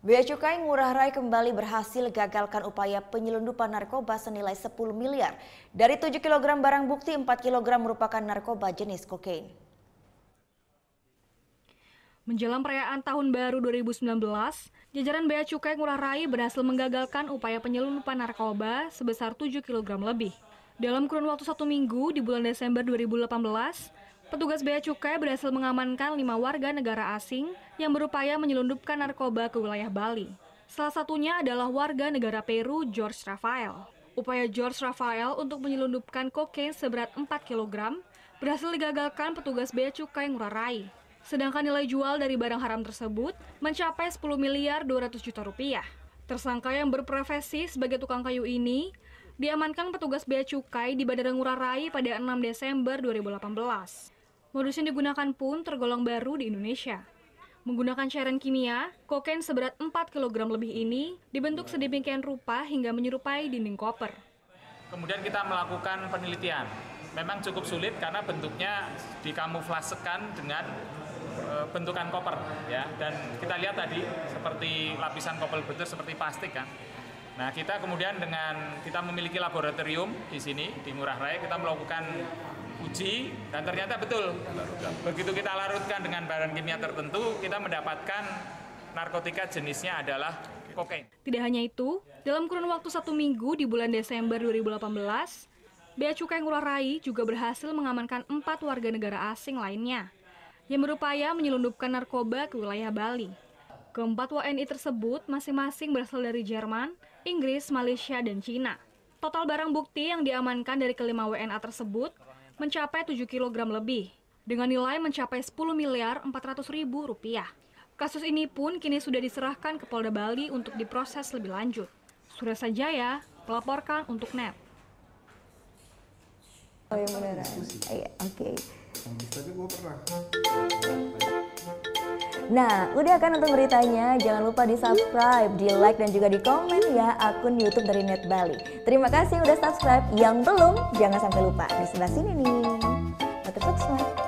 Bea Cukai Ngurah Rai kembali berhasil gagalkan upaya penyelundupan narkoba senilai 10 miliar. Dari 7 kg barang bukti, 4 kg merupakan narkoba jenis kokain. Menjelang perayaan Tahun Baru 2019, jajaran Bea Cukai Ngurah Rai berhasil menggagalkan upaya penyelundupan narkoba sebesar 7 kg lebih. Dalam kurun waktu 1 minggu di bulan Desember 2018, petugas Bea Cukai berhasil mengamankan 5 warga negara asing yang berupaya menyelundupkan narkoba ke wilayah Bali. Salah satunya adalah warga negara Peru, George Rafael. Upaya George Rafael untuk menyelundupkan kokain seberat 4 kg berhasil digagalkan petugas Bea Cukai Ngurah Rai. Sedangkan nilai jual dari barang haram tersebut mencapai 10 miliar 200 juta rupiah. Tersangka yang berprofesi sebagai tukang kayu ini diamankan petugas Bea Cukai di Bandara Ngurah Rai pada 6 Desember 2018. Modus yang digunakan pun tergolong baru di Indonesia. Menggunakan cairan kimia, kokain seberat 4 kg lebih ini dibentuk sedemikian rupa hingga menyerupai dinding koper. Kemudian kita melakukan penelitian. Memang cukup sulit karena bentuknya dikamuflasekan dengan bentukan koper, ya. Dan kita lihat tadi seperti lapisan koper betul seperti plastik kan. Nah, kita kemudian kita memiliki laboratorium di sini di Ngurah Rai, kita melakukan uji dan ternyata betul. Begitu kita larutkan dengan bahan kimia tertentu, kita mendapatkan narkotika jenisnya adalah kokain. Tidak hanya itu, dalam kurun waktu 1 minggu di bulan Desember 2018, Bea Cukai Ngurah Rai juga berhasil mengamankan 4 warga negara asing lainnya yang berupaya menyelundupkan narkoba ke wilayah Bali. Keempat WNI tersebut masing-masing berasal dari Jerman, Inggris, Malaysia, dan Cina. Total barang bukti yang diamankan dari kelima WNA tersebut mencapai 7 kg lebih, dengan nilai mencapai 10 miliar 400 ribu rupiah. Kasus ini pun kini sudah diserahkan ke Polda Bali untuk diproses lebih lanjut. Suresa Jaya melaporkan untuk NET. Oh yang beneran? Iya, oke. Nah, udah kan nonton beritanya? Jangan lupa di-subscribe, di-like, dan juga di-komen ya akun YouTube dari Net Bali. Terima kasih udah subscribe. Yang belum, jangan sampai lupa. Di sebelah sini nih. Subscribe.